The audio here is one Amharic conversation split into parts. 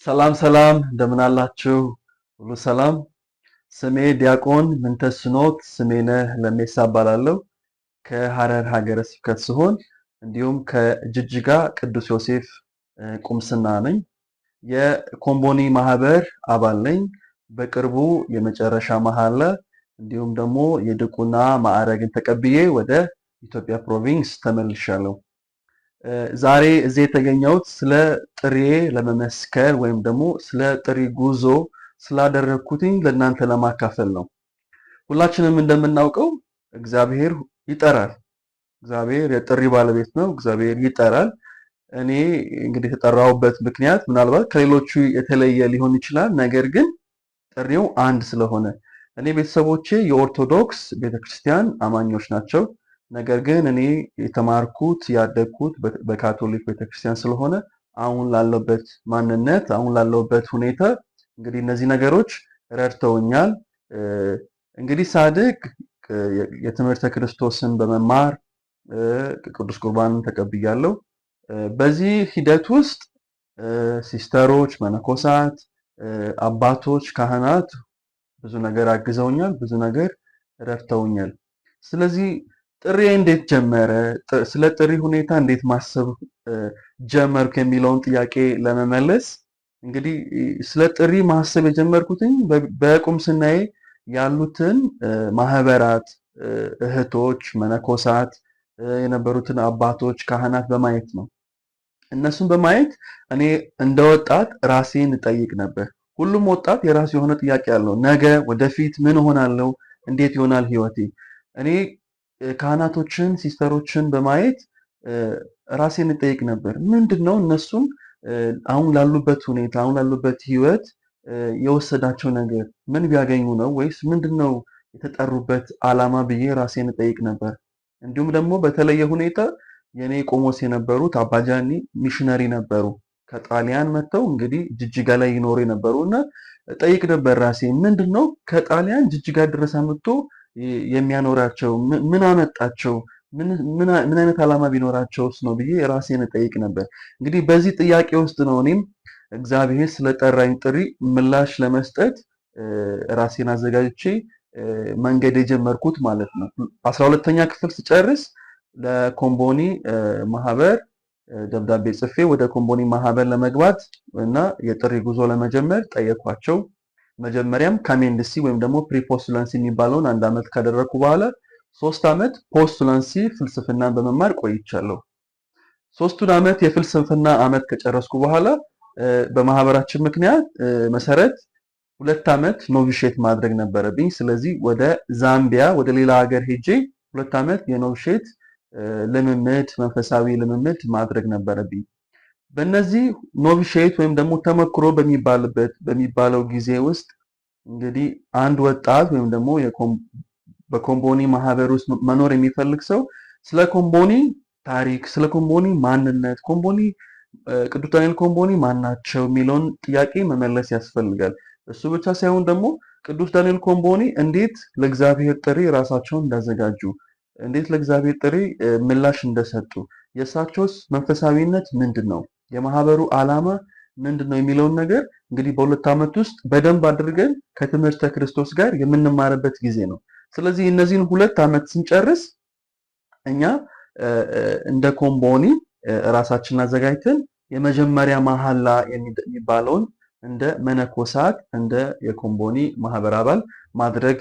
ሰላም ሰላም እንደምን አላችሁ? ሁሉ ሰላም። ስሜ ዲያቆን ምንተስኖት ስሜነህ ለሜሳ እባላለሁ። ከሐረር ሀገረ ስብከት ሲሆን እንዲሁም ከጅጅጋ ቅዱስ ዮሴፍ ቁምስና ነኝ። የኮምቦኒ ማህበር አባል ነኝ። በቅርቡ የመጨረሻ መሐላ እንዲሁም ደግሞ የድቁና ማዕረግን ተቀብዬ ወደ ኢትዮጵያ ፕሮቪንስ ተመልሻለሁ። ዛሬ እዚህ የተገኘሁት ስለ ጥሪዬ ለመመስከር ወይም ደግሞ ስለ ጥሪ ጉዞ ስላደረግኩትኝ ለእናንተ ለማካፈል ነው። ሁላችንም እንደምናውቀው እግዚአብሔር ይጠራል። እግዚአብሔር የጥሪ ባለቤት ነው። እግዚአብሔር ይጠራል። እኔ እንግዲህ የተጠራሁበት ምክንያት ምናልባት ከሌሎቹ የተለየ ሊሆን ይችላል። ነገር ግን ጥሪው አንድ ስለሆነ እኔ ቤተሰቦቼ የኦርቶዶክስ ቤተክርስቲያን አማኞች ናቸው። ነገር ግን እኔ የተማርኩት ያደግኩት በካቶሊክ ቤተክርስቲያን ስለሆነ አሁን ላለሁበት ማንነት አሁን ላለሁበት ሁኔታ እንግዲህ እነዚህ ነገሮች ረድተውኛል። እንግዲህ ሳድግ የትምህርተ ክርስቶስን በመማር ቅዱስ ቁርባንን ተቀብያለሁ። በዚህ ሂደት ውስጥ ሲስተሮች፣ መነኮሳት፣ አባቶች፣ ካህናት ብዙ ነገር አግዘውኛል፣ ብዙ ነገር ረድተውኛል። ስለዚህ ጥሪ እንዴት ጀመረ? ስለ ጥሪ ሁኔታ እንዴት ማሰብ ጀመርኩ የሚለውን ጥያቄ ለመመለስ እንግዲህ ስለ ጥሪ ማሰብ የጀመርኩትኝ በቁምስናዬ ያሉትን ማህበራት፣ እህቶች፣ መነኮሳት የነበሩትን አባቶች፣ ካህናት በማየት ነው። እነሱን በማየት እኔ እንደ ወጣት ራሴን እጠይቅ ነበር። ሁሉም ወጣት የራሱ የሆነ ጥያቄ አለው። ነገ ወደፊት ምን እሆናለሁ? እንዴት ይሆናል ህይወቴ? እኔ ካህናቶችን ሲስተሮችን በማየት ራሴን እጠይቅ ነበር። ምንድነው እነሱን አሁን ላሉበት ሁኔታ አሁን ላሉበት ህይወት የወሰዳቸው ነገር ምን ቢያገኙ ነው? ወይስ ምንድነው የተጠሩበት ዓላማ ብዬ ራሴን እጠይቅ ነበር። እንዲሁም ደግሞ በተለየ ሁኔታ የኔ ቆሞስ የነበሩት አባጃኒ ሚሽነሪ ነበሩ። ከጣሊያን መጥተው እንግዲህ ጅጅጋ ላይ ይኖሩ የነበሩ እና እጠይቅ ነበር ራሴ ምንድነው ከጣሊያን ጅጅጋ ድረስ አምጥቶ የሚያኖራቸው? ምን አመጣቸው? ምን አይነት ዓላማ ቢኖራቸውስ ነው ብዬ ራሴን እጠይቅ ነበር። እንግዲህ በዚህ ጥያቄ ውስጥ ነው እኔም እግዚአብሔር ስለጠራኝ ጥሪ ምላሽ ለመስጠት ራሴን አዘጋጅቼ መንገድ የጀመርኩት ማለት ነው። 12ኛ ክፍል ስጨርስ ለኮምቦኒ ማህበር ደብዳቤ ጽፌ ወደ ኮምቦኒ ማህበር ለመግባት እና የጥሪ ጉዞ ለመጀመር ጠየኳቸው። መጀመሪያም ካሜንድሲ ወይም ደግሞ ፕሪፖስቱላንሲ የሚባለውን 1 ዓመት ካደረኩ በኋላ 3 ዓመት ፖስቱላንሲ ፍልስፍናን በመማር ቆይቻለሁ። 3ቱን ዓመት የፍልስፍና ዓመት ከጨረስኩ በኋላ በማህበራችን ምክንያት መሰረት 2 ዓመት ኖቪሼት ማድረግ ነበረብኝ። ስለዚህ ወደ ዛምቢያ ወደ ሌላ ሀገር ሄጄ 2 ዓመት የኖቪሼት ልምምድ መንፈሳዊ ልምምድ ማድረግ ነበረብኝ። በእነዚህ ኖቪሼት ወይም ደግሞ ተመክሮ በሚባለው ጊዜ ውስጥ እንግዲህ አንድ ወጣት ወይም ደግሞ በኮምቦኒ ማህበር ውስጥ መኖር የሚፈልግ ሰው ስለ ኮምቦኒ ታሪክ፣ ስለ ኮምቦኒ ማንነት፣ ቅዱስ ዳንኤል ኮምቦኒ ማናቸው የሚለውን ጥያቄ መመለስ ያስፈልጋል። እሱ ብቻ ሳይሆን ደግሞ ቅዱስ ዳንኤል ኮምቦኒ እንዴት ለእግዚአብሔር ጥሪ ራሳቸውን እንዳዘጋጁ፣ እንዴት ለእግዚአብሔር ጥሪ ምላሽ እንደሰጡ፣ የእሳቸውስ መንፈሳዊነት ምንድነው፣ የማህበሩ ዓላማ ምንድነው የሚለውን ነገር እንግዲህ በ2 ዓመት ውስጥ በደንብ አድርገን ከትምህርተ ክርስቶስ ጋር የምንማርበት ጊዜ ነው። ስለዚህ እነዚህን 2 ዓመት ስንጨርስ እኛ እንደ ኮምቦኒ ራሳችንን አዘጋጅተን የመጀመሪያ መሐላ የሚባለውን እንደ መነኮሳት እንደ የኮምቦኒ ማህበር አባል ማድረግ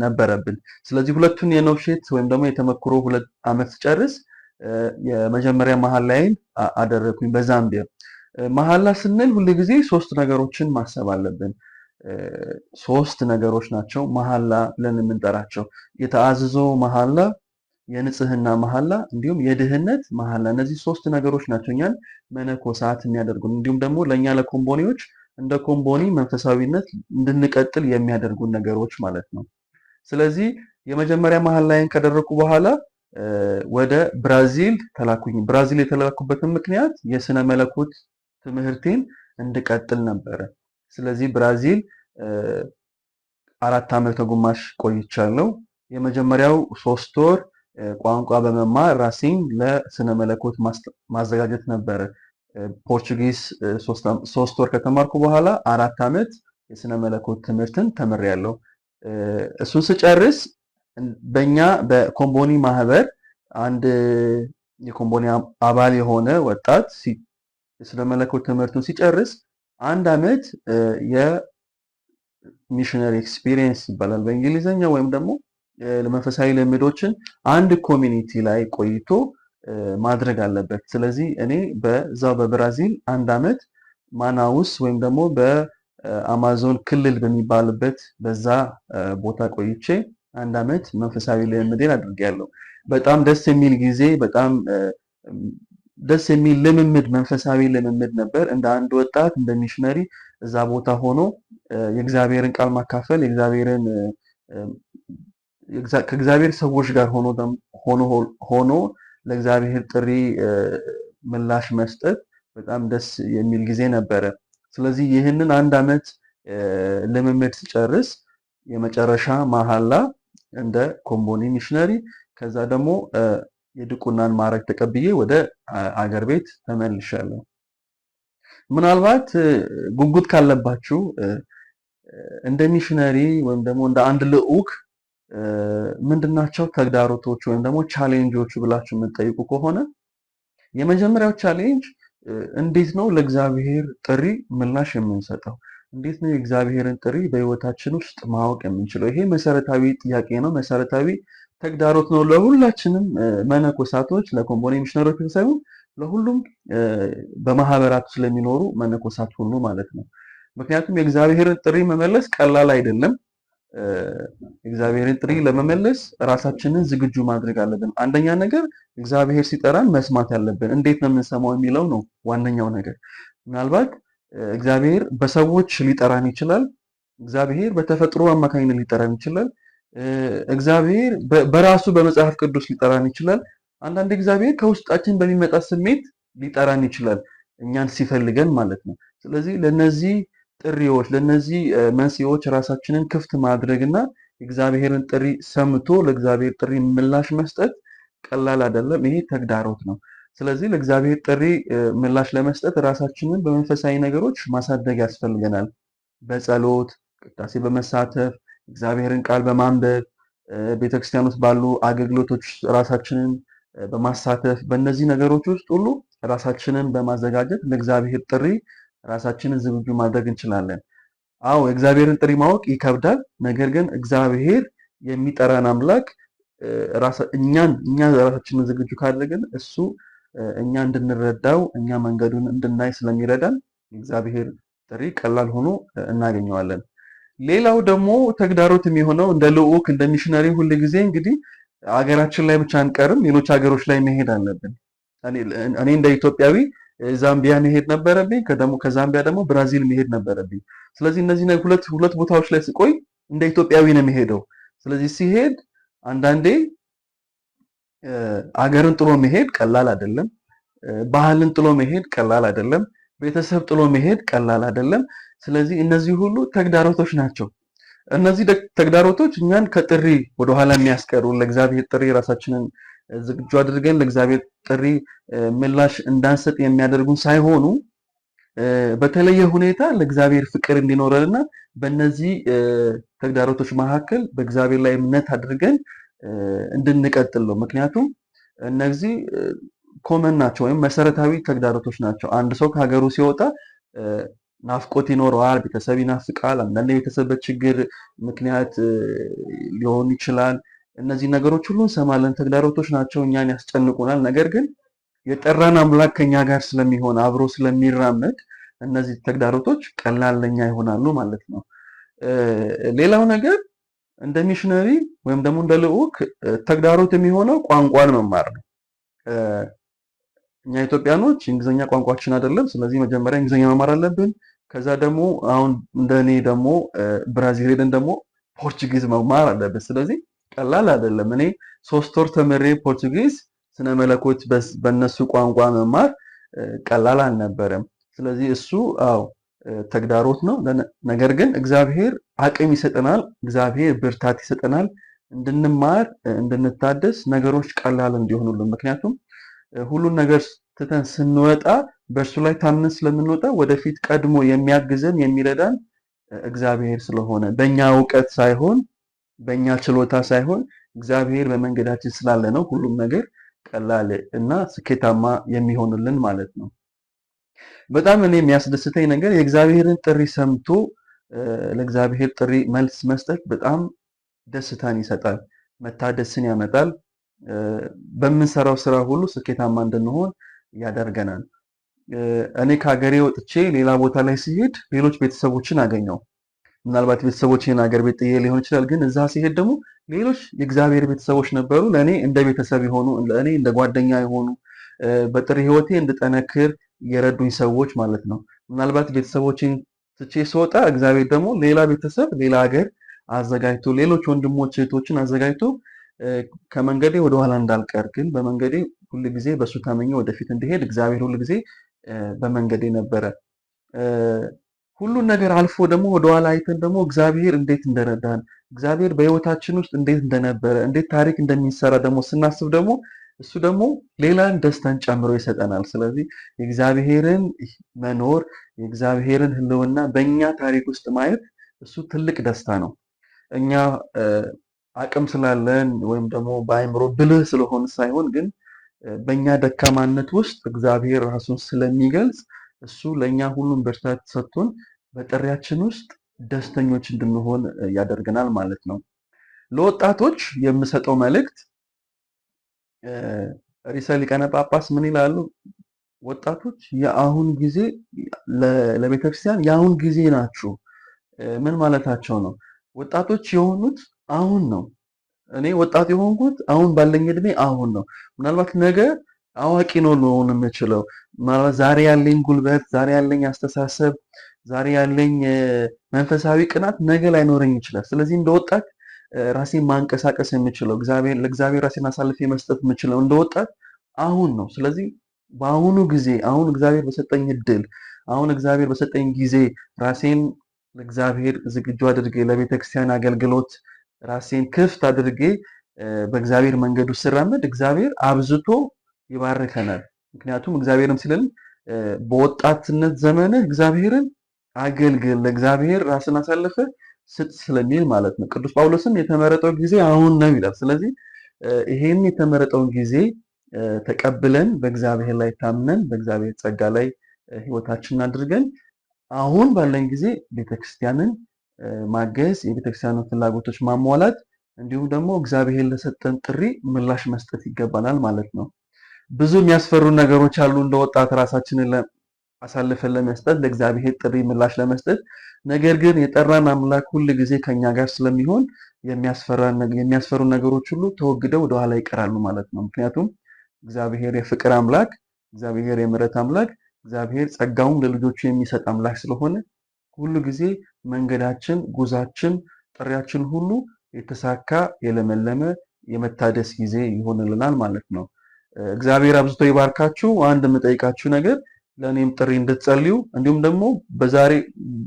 ነበረብን። ስለዚህ ሁለቱን የኖቪሼት ወይም ደግሞ የተመክሮ 2 ዓመት ስጨርስ የመጀመሪያ መሐላዬን አደረኩኝ በዛምቢያ። መሐላ ስንል ሁሉ ጊዜ 3 ነገሮችን ማሰብ አለብን። 3 ነገሮች ናቸው መሐላ ብለን የምንጠራቸው። የተአዝዞ መሐላ፣ የንጽህና መሐላ እንዲሁም የድህነት መሐላ። እነዚህ 3 ነገሮች ናቸው እኛን መነኮሳት የሚያደርጉን እንዲሁም ደግሞ ለእኛ ለኮምቦኒዎች እንደ ኮምቦኒ መንፈሳዊነት እንድንቀጥል የሚያደርጉን ነገሮች ማለት ነው። ስለዚህ የመጀመሪያ መሐላዬን ካደረኩ በኋላ ወደ ብራዚል ተላኩኝ። ብራዚል የተላኩበትን ምክንያት የስነ መለኮት ትምህርቴን እንድቀጥል ነበረ። ስለዚህ ብራዚል 4 ዓመት ከግማሽ ቆይቻለሁ። የመጀመሪያው 3 ወር ቋንቋ በመማር ራሴን ለስነ መለኮት ማዘጋጀት ነበረ። ፖርቹጊዝ 3 ወር ከተማርኩ በኋላ 4 ዓመት የስነ መለኮት ትምህርትን ተምሬያለሁ። እሱን ስጨርስ በእኛ በኮምቦኒ ማህበር አንድ የኮምቦኒ አባል የሆነ ወጣት የስነ መለኮት ትምህርቱን ሲጨርስ 1 ዓመት የሚሽነሪ ኤክስፒሪየንስ ይባላል በእንግሊዝኛ፣ ወይም ደግሞ ለመንፈሳዊ ልምዶችን አንድ ኮሚኒቲ ላይ ቆይቶ ማድረግ አለበት። ስለዚህ እኔ በዛው በብራዚል 1 ዓመት ማናውስ ወይም ደግሞ በአማዞን ክልል በሚባልበት በዛ ቦታ ቆይቼ 1 ዓመት መንፈሳዊ ልምምዴን አድርጌያለሁ። በጣም ደስ የሚል ጊዜ፣ በጣም ደስ የሚል ልምምድ፣ መንፈሳዊ ልምምድ ነበር። እንደ አንድ ወጣት እንደ ሚሽነሪ እዛ ቦታ ሆኖ የእግዚአብሔርን ቃል ማካፈል፣ ከእግዚአብሔር ሰዎች ጋር ሆኖ ለእግዚአብሔር ጥሪ ምላሽ መስጠት በጣም ደስ የሚል ጊዜ ነበረ። ስለዚህ ይህንን 1 ዓመት ልምምድ ስጨርስ የመጨረሻ መሐላ እንደ ኮምቦኒ ሚሽነሪ፣ ከዛ ደግሞ የድቁናን ማዕረግ ተቀብዬ ወደ አገር ቤት ተመልሻለሁ። ምናልባት ጉጉት ካለባችሁ እንደ ሚሽነሪ ወይም ደግሞ እንደ አንድ ልዑክ ምንድናቸው ተግዳሮቶች ወይም ደግሞ ቻሌንጆች ብላችሁ የምትጠይቁ ከሆነ የመጀመሪያው ቻሌንጅ እንዴት ነው ለእግዚአብሔር ጥሪ ምላሽ የምንሰጠው? እንዴት ነው የእግዚአብሔርን ጥሪ በህይወታችን ውስጥ ማወቅ የምንችለው? ይሄ መሰረታዊ ጥያቄ ነው፣ መሰረታዊ ተግዳሮት ነው ለሁላችንም መነኮሳቶች፣ ለኮምቦኒ ሚሽነሮች ሳይሆን ለሁሉም በማህበራት ስለሚኖሩ መነኮሳት ሁሉ ማለት ነው። ምክንያቱም የእግዚአብሔርን ጥሪ መመለስ ቀላል አይደለም። እግዚአብሔርን ጥሪ ለመመለስ ራሳችንን ዝግጁ ማድረግ አለብን። አንደኛ ነገር እግዚአብሔር ሲጠራን መስማት ያለብን እንዴት ነው የምንሰማው የሚለው ነው ዋነኛው ነገር። ምናልባት እግዚአብሔር በሰዎች ሊጠራን ይችላል። እግዚአብሔር በተፈጥሮ አማካኝነት ሊጠራን ይችላል። እግዚአብሔር በራሱ በመጽሐፍ ቅዱስ ሊጠራን ይችላል። አንዳንድ እግዚአብሔር ከውስጣችን በሚመጣ ስሜት ሊጠራን ይችላል፣ እኛን ሲፈልገን ማለት ነው። ስለዚህ ለነዚህ ጥሪዎች፣ ለነዚህ መንስኤዎች ራሳችንን ክፍት ማድረግና እግዚአብሔርን ጥሪ ሰምቶ ለእግዚአብሔር ጥሪ ምላሽ መስጠት ቀላል አይደለም። ይሄ ተግዳሮት ነው። ስለዚህ ለእግዚአብሔር ጥሪ ምላሽ ለመስጠት ራሳችንን በመንፈሳዊ ነገሮች ማሳደግ ያስፈልገናል። በጸሎት ቅዳሴ በመሳተፍ እግዚአብሔርን ቃል በማንበብ ቤተክርስቲያን ውስጥ ባሉ አገልግሎቶች ራሳችንን በማሳተፍ በእነዚህ ነገሮች ውስጥ ሁሉ ራሳችንን በማዘጋጀት ለእግዚአብሔር ጥሪ ራሳችንን ዝግጁ ማድረግ እንችላለን። አዎ የእግዚአብሔርን ጥሪ ማወቅ ይከብዳል። ነገር ግን እግዚአብሔር የሚጠራን አምላክ እኛ ራሳችንን ዝግጁ ካደረግን እሱ እኛ እንድንረዳው እኛ መንገዱን እንድናይ ስለሚረዳን የእግዚአብሔር ጥሪ ቀላል ሆኖ እናገኘዋለን። ሌላው ደግሞ ተግዳሮት የሚሆነው እንደ ልዑክ እንደ ሚሽነሪ ሁል ጊዜ እንግዲህ ሀገራችን ላይ ብቻ አንቀርም፣ ሌሎች ሀገሮች ላይ መሄድ አለብን። እኔ እንደ ኢትዮጵያዊ ዛምቢያ መሄድ ነበረብኝ፣ ከዛምቢያ ደግሞ ብራዚል መሄድ ነበረብኝ። ስለዚህ እነዚህ ሁለት ቦታዎች ላይ ስቆይ እንደ ኢትዮጵያዊ ነው የሚሄደው። ስለዚህ ሲሄድ አንዳንዴ አገርን ጥሎ መሄድ ቀላል አይደለም፣ ባህልን ጥሎ መሄድ ቀላል አይደለም፣ ቤተሰብ ጥሎ መሄድ ቀላል አይደለም። ስለዚህ እነዚህ ሁሉ ተግዳሮቶች ናቸው። እነዚህ ተግዳሮቶች እኛን ከጥሪ ወደኋላ የሚያስቀሩ፣ ለእግዚአብሔር ጥሪ ራሳችንን ዝግጁ አድርገን ለእግዚአብሔር ጥሪ ምላሽ እንዳንሰጥ የሚያደርጉን ሳይሆኑ በተለየ ሁኔታ ለእግዚአብሔር ፍቅር እንዲኖረንና በእነዚህ ተግዳሮቶች መካከል በእግዚአብሔር ላይ እምነት አድርገን እንድንቀጥል ነው። ምክንያቱም እነዚህ ኮመን ናቸው ወይም መሰረታዊ ተግዳሮቶች ናቸው። አንድ ሰው ከሀገሩ ሲወጣ ናፍቆት ይኖረዋል፣ ቤተሰብ ይናፍቃል። አንዳንድ የቤተሰብ በችግር ምክንያት ሊሆን ይችላል። እነዚህ ነገሮች ሁሉ እንሰማለን። ተግዳሮቶች ናቸው፣ እኛን ያስጨንቁናል። ነገር ግን የጠራን አምላክ ከኛ ጋር ስለሚሆን አብሮ ስለሚራመድ እነዚህ ተግዳሮቶች ቀላል ለኛ ይሆናሉ ማለት ነው። ሌላው ነገር እንደ ሚሽነሪ ወይም ደግሞ እንደ ልዑክ ተግዳሮት የሚሆነው ቋንቋን መማር ነው። እኛ ኢትዮጵያኖች እንግሊዝኛ ቋንቋችን አይደለም። ስለዚህ መጀመሪያ እንግሊዝኛ መማር አለብን። ከዛ ደግሞ አሁን እንደኔ ደግሞ ብራዚል ሄደን ደግሞ ፖርቹጊዝ መማር አለብን። ስለዚህ ቀላል አይደለም። እኔ 3 ወር ተምሬ ፖርቹጊዝ ስነ መለኮት በእነሱ ቋንቋ መማር ቀላል አልነበረም። ስለዚህ እሱ ተግዳሮት ነው። ነገር ግን እግዚአብሔር አቅም ይሰጠናል፣ እግዚአብሔር ብርታት ይሰጠናል እንድንማር፣ እንድንታደስ፣ ነገሮች ቀላል እንዲሆኑልን። ምክንያቱም ሁሉን ነገር ትተን ስንወጣ በእርሱ ላይ ታምነን ስለምንወጣ ወደፊት ቀድሞ የሚያግዘን የሚረዳን እግዚአብሔር ስለሆነ በእኛ እውቀት ሳይሆን በእኛ ችሎታ ሳይሆን እግዚአብሔር በመንገዳችን ስላለ ነው ሁሉም ነገር ቀላል እና ስኬታማ የሚሆንልን ማለት ነው። በጣም እኔ የሚያስደስተኝ ነገር የእግዚአብሔርን ጥሪ ሰምቶ ለእግዚአብሔር ጥሪ መልስ መስጠት በጣም ደስታን ይሰጣል፣ መታደስን ያመጣል። በምንሰራው ስራ ሁሉ ስኬታማ እንድንሆን ያደርገናል። እኔ ከሀገሬ ወጥቼ ሌላ ቦታ ላይ ሲሄድ ሌሎች ቤተሰቦችን አገኘው። ምናልባት ቤተሰቦቼን ሀገር ቤት ጥዬ ሊሆን ይችላል፣ ግን እዛ ሲሄድ ደግሞ ሌሎች የእግዚአብሔር ቤተሰቦች ነበሩ፣ ለእኔ እንደ ቤተሰብ የሆኑ ለእኔ እንደ ጓደኛ የሆኑ በጥሪ ህይወቴ እንድጠነክር የረዱኝ ሰዎች ማለት ነው። ምናልባት ቤተሰቦችን ትቼ ስወጣ እግዚአብሔር ደግሞ ሌላ ቤተሰብ ሌላ ሀገር አዘጋጅቶ ሌሎች ወንድሞች እህቶችን አዘጋጅቶ ከመንገዴ ወደኋላ እንዳልቀር ግን በመንገዴ ሁል ጊዜ በእሱ ታመኘ ወደፊት እንዲሄድ እግዚአብሔር ሁል ጊዜ በመንገዴ ነበረ። ሁሉን ነገር አልፎ ደግሞ ወደኋላ አይተን ደግሞ እግዚአብሔር እንዴት እንደረዳን እግዚአብሔር በህይወታችን ውስጥ እንዴት እንደነበረ እንዴት ታሪክ እንደሚሰራ ደግሞ ስናስብ ደግሞ እሱ ደግሞ ሌላን ደስታን ጨምሮ ይሰጠናል። ስለዚህ የእግዚአብሔርን መኖር የእግዚአብሔርን ህልውና በእኛ ታሪክ ውስጥ ማየት እሱ ትልቅ ደስታ ነው። እኛ አቅም ስላለን ወይም ደግሞ በአይምሮ ብልህ ስለሆን ሳይሆን ግን በእኛ ደካማነት ውስጥ እግዚአብሔር ራሱን ስለሚገልጽ እሱ ለእኛ ሁሉን ብርታት ሰጥቶን በጥሪያችን ውስጥ ደስተኞች እንድንሆን ያደርገናል ማለት ነው። ለወጣቶች የምሰጠው መልእክት ርዕሰ ሊቃነ ጳጳስ ምን ይላሉ? ወጣቶች የአሁን ጊዜ ለቤተክርስቲያን የአሁን ጊዜ ናችሁ። ምን ማለታቸው ነው? ወጣቶች የሆኑት አሁን ነው። እኔ ወጣት የሆንኩት አሁን ባለኝ እድሜ አሁን ነው። ምናልባት ነገ አዋቂ ነው ልሆን የምችለው። ማለት ዛሬ ያለኝ ጉልበት፣ ዛሬ ያለኝ አስተሳሰብ፣ ዛሬ ያለኝ መንፈሳዊ ቅናት ነገ ላይኖረኝ ይችላል። ስለዚህ እንደ ወጣት ራሴን ማንቀሳቀስ የምችለው ለእግዚአብሔር ራሴን አሳልፌ መስጠት የምችለው እንደ ወጣት አሁን ነው። ስለዚህ በአሁኑ ጊዜ አሁን እግዚአብሔር በሰጠኝ እድል አሁን እግዚአብሔር በሰጠኝ ጊዜ ራሴን ለእግዚአብሔር ዝግጁ አድርጌ ለቤተክርስቲያን አገልግሎት ራሴን ክፍት አድርጌ በእግዚአብሔር መንገዱ ስራመድ እግዚአብሔር አብዝቶ ይባርከናል። ምክንያቱም እግዚአብሔርም ሲለን በወጣትነት ዘመንህ እግዚአብሔርን አገልግል ለእግዚአብሔር ራስን አሳልፈ ስጥ ስለሚል ማለት ነው። ቅዱስ ጳውሎስም የተመረጠው ጊዜ አሁን ነው ይላል። ስለዚህ ይሄን የተመረጠውን ጊዜ ተቀብለን በእግዚአብሔር ላይ ታምነን በእግዚአብሔር ጸጋ ላይ ህይወታችንን አድርገን አሁን ባለን ጊዜ ቤተክርስቲያንን ማገዝ የቤተክርስቲያንን ፍላጎቶች ማሟላት እንዲሁም ደግሞ እግዚአብሔር ለሰጠን ጥሪ ምላሽ መስጠት ይገባናል ማለት ነው። ብዙ የሚያስፈሩ ነገሮች አሉ እንደ ወጣት ራሳችንን አሳልፈን ለመስጠት ለእግዚአብሔር ጥሪ ምላሽ ለመስጠት። ነገር ግን የጠራን አምላክ ሁል ጊዜ ከኛ ጋር ስለሚሆን የሚያስፈሩ ነገሮች ሁሉ ተወግደው ወደኋላ ይቀራሉ ማለት ነው። ምክንያቱም እግዚአብሔር የፍቅር አምላክ፣ እግዚአብሔር የምሕረት አምላክ፣ እግዚአብሔር ጸጋውን ለልጆቹ የሚሰጥ አምላክ ስለሆነ ሁሉ ጊዜ መንገዳችን፣ ጉዛችን፣ ጥሪያችን ሁሉ የተሳካ የለመለመ የመታደስ ጊዜ ይሆንልናል ማለት ነው። እግዚአብሔር አብዝቶ ይባርካችሁ። አንድ የምጠይቃችሁ ነገር ለእኔም ጥሪ እንድትጸልዩ እንዲሁም ደግሞ በዛሬ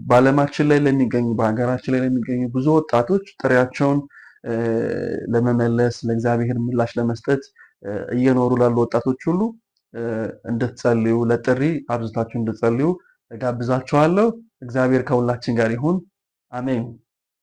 በዓለማችን ላይ ለሚገኙ በሀገራችን ላይ ለሚገኙ ብዙ ወጣቶች ጥሪያቸውን ለመመለስ ለእግዚአብሔር ምላሽ ለመስጠት እየኖሩ ላሉ ወጣቶች ሁሉ እንድትጸልዩ ለጥሪ አብዝታችሁ እንድትጸልዩ እጋብዛችኋለሁ። እግዚአብሔር ከሁላችን ጋር ይሁን። አሜን።